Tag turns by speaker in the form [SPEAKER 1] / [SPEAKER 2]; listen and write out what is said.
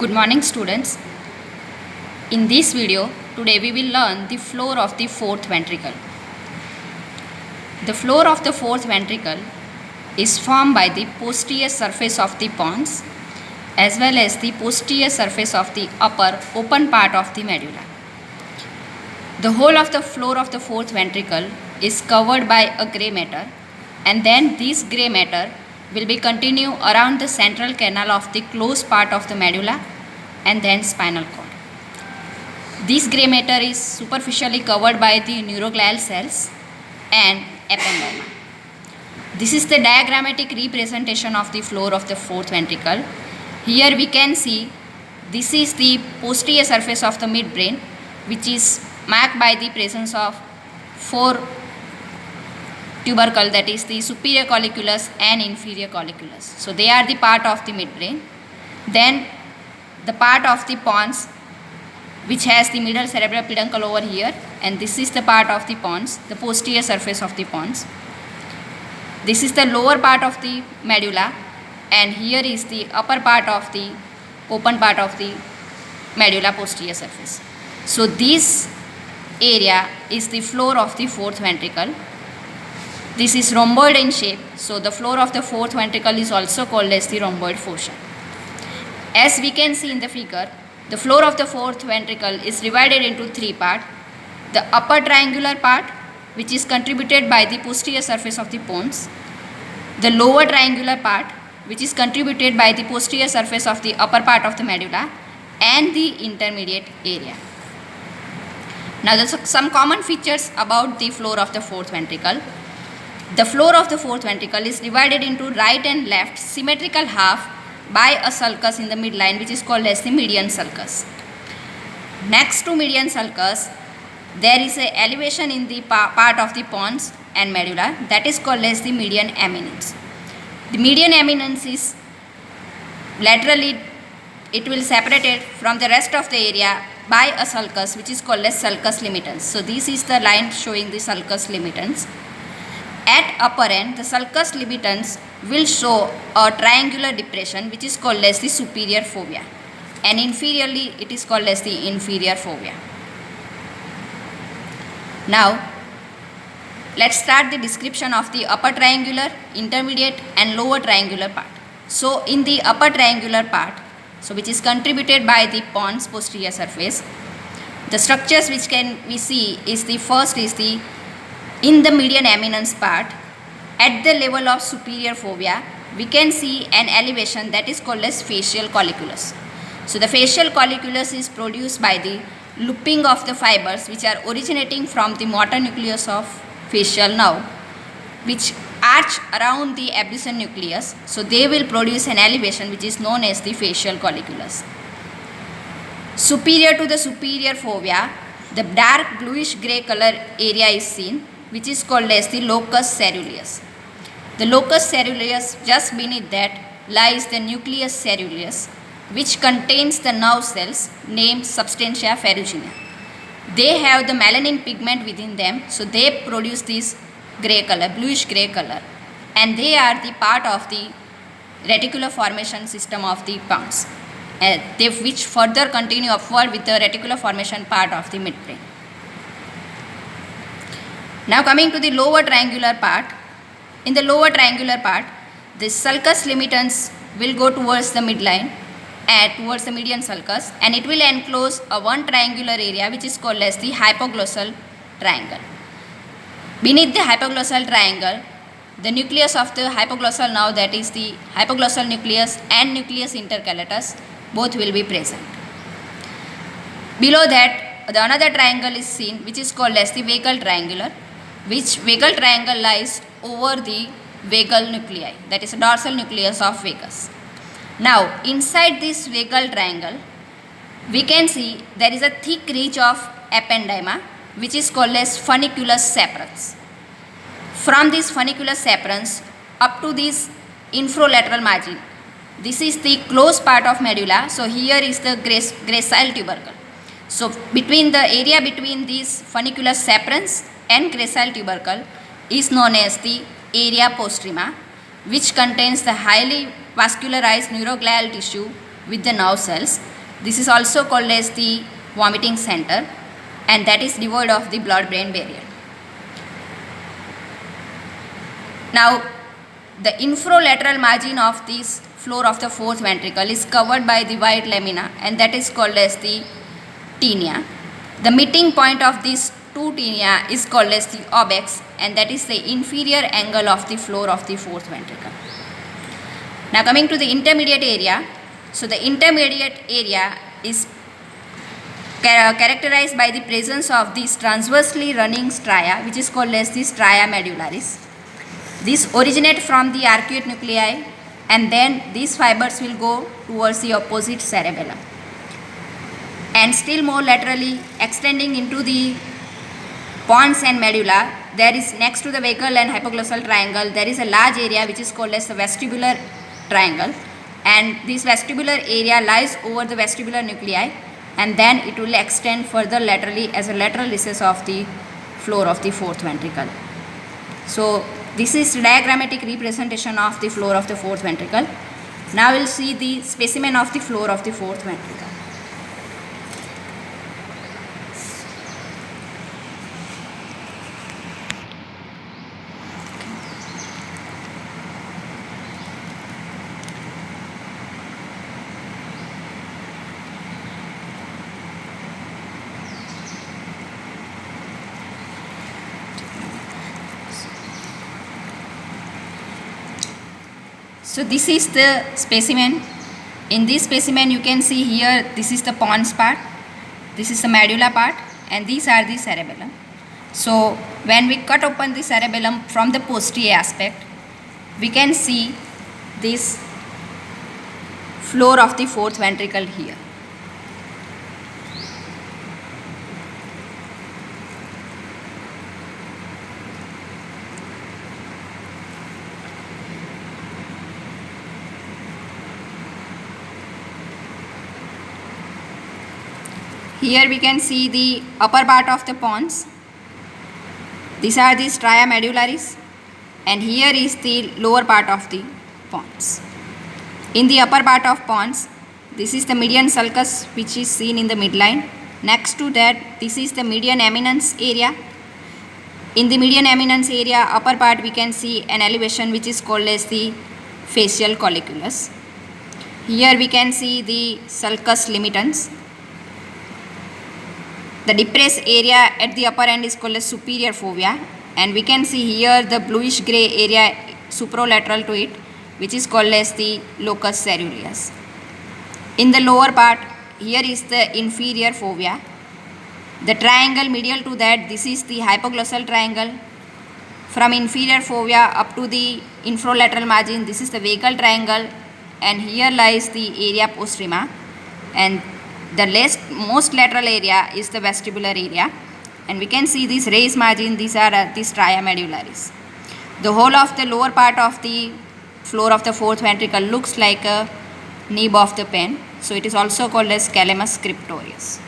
[SPEAKER 1] Good morning, students. In this video, today we will learn the floor of the fourth ventricle. The floor of the fourth ventricle is formed by the posterior surface of the pons as well as the posterior surface of the upper open part of the medulla. The whole of the floor of the fourth ventricle is covered by a grey matter, and then this grey matter will be continue around the central canal of the closed part of the medulla and then spinal cord. This grey matter is superficially covered by the neuroglial cells and ependyma. This is the diagrammatic representation of the floor of the fourth ventricle. Here we can see this is the posterior surface of the midbrain, which is marked by the presence of four tubercle, that is the superior colliculus and inferior colliculus. So they are the part of the midbrain. Then the part of the pons which has the middle cerebral peduncle over here, and this is the part of the pons, the posterior surface of the pons. This is the lower part of the medulla, and here is the upper part of the open part of the medulla posterior surface. So this area is the floor of the fourth ventricle. This is rhomboid in shape, so the floor of the fourth ventricle is also called as the rhomboid fossa. As we can see in the figure, the floor of the fourth ventricle is divided into three parts. The upper triangular part, which is contributed by the posterior surface of the pons. The lower triangular part, which is contributed by the posterior surface of the upper part of the medulla, and the intermediate area. Now there are some common features about the floor of the fourth ventricle. The floor of the fourth ventricle is divided into right and left symmetrical half by a sulcus in the midline, which is called as the median sulcus. Next to median sulcus, there is a elevation in the part of the pons and medulla, that is called as the median eminence. The median eminence is laterally, it will separate it from the rest of the area by a sulcus, which is called as sulcus limitans. So this is the line showing the sulcus limitans. At upper end, the sulcus limitans will show a triangular depression, which is called as the superior fovea, and inferiorly it is called as the inferior fovea. Now let's start the description of the upper triangular, intermediate and lower triangular part. So in the upper triangular part, so which is contributed by the pons posterior surface, the structures which can we see is the first is the in the median eminence part, at the level of superior fovea, we can see an elevation that is called as facial colliculus. So the facial colliculus is produced by the looping of the fibers which are originating from the motor nucleus of facial nerve, which arch around the abducens nucleus. So they will produce an elevation which is known as the facial colliculus. Superior to the superior fovea, the dark bluish grey color area is seen, which is called as the locus ceruleus. The locus ceruleus, just beneath that lies the nucleus ceruleus, which contains the nerve cells named substantia ferruginea. They have the melanin pigment within them, so they produce this grey color, bluish grey color, and they are the part of the reticular formation system of the pons, which further continue upward with the reticular formation part of the midbrain. Now coming to the lower triangular part. In the lower triangular part, the sulcus limitans will go towards the midline and towards the median sulcus, and it will enclose a one triangular area which is called as the hypoglossal triangle. Beneath the hypoglossal triangle, the nucleus of the hypoglossal nerve, that is the hypoglossal nucleus and nucleus intercalatus, both will be present. Below that, the another triangle is seen which is called as the vagal triangular, which vagal triangle lies over the vagal nuclei, that is the dorsal nucleus of vagus. Now inside this vagal triangle, we can see there is a thick ridge of ependyma which is called as funiculus separatus. From this funiculus separatus up to this infralateral margin, this is the closed part of medulla. So here is the gracile tubercle. So between the area between these funiculus separatus and gracile tubercle is known as the area postrema, which contains the highly vascularized neuroglial tissue with the nerve cells. This is also called as the vomiting center, and that is devoid of the blood-brain barrier. Now, the infralateral margin of this floor of the fourth ventricle is covered by the white lamina, and that is called as the tinea. The meeting point of these two tinea is called as the obex, and that is the inferior angle of the floor of the fourth ventricle. Now coming to the intermediate area. So the intermediate area is characterized by the presence of these transversely running stria, which is called as the stria medullaris. These originate from the arcuate nuclei, and then these fibers will go towards the opposite cerebellum. And still more laterally, extending into the pons and medulla, there is next to the vagal and hypoglossal triangle, there is a large area which is called as the vestibular triangle, and this vestibular area lies over the vestibular nuclei, and then it will extend further laterally as a lateral recess of the floor of the fourth ventricle. So this is diagrammatic representation of the floor of the fourth ventricle. Now we will see the specimen of the floor of the fourth ventricle. So this is the specimen. In this specimen you can see here, this is the pons part, this is the medulla part, and these are the cerebellum. So when we cut open the cerebellum from the posterior aspect, we can see this floor of the fourth ventricle here. Here we can see the upper part of the pons. These are the stria medullaris, and here is the lower part of the pons. In the upper part of pons, this is the median sulcus which is seen in the midline. Next to that, this is the median eminence area. In the median eminence area, upper part, we can see an elevation which is called as the facial colliculus. Here we can see the sulcus limitans. The depressed area at the upper end is called as superior fovea, and we can see here the bluish grey area supralateral to it, which is called as the locus ceruleus. In the lower part, here is the inferior fovea. The triangle medial to that, this is the hypoglossal triangle. From inferior fovea up to the infralateral margin, this is the vagal triangle, and here lies the area postrema, and the most lateral area is the vestibular area, and we can see this raised margin, these are the stria medullaris. The whole of the lower part of the floor of the fourth ventricle looks like a nib of the pen, so it is also called as calamus scriptorius.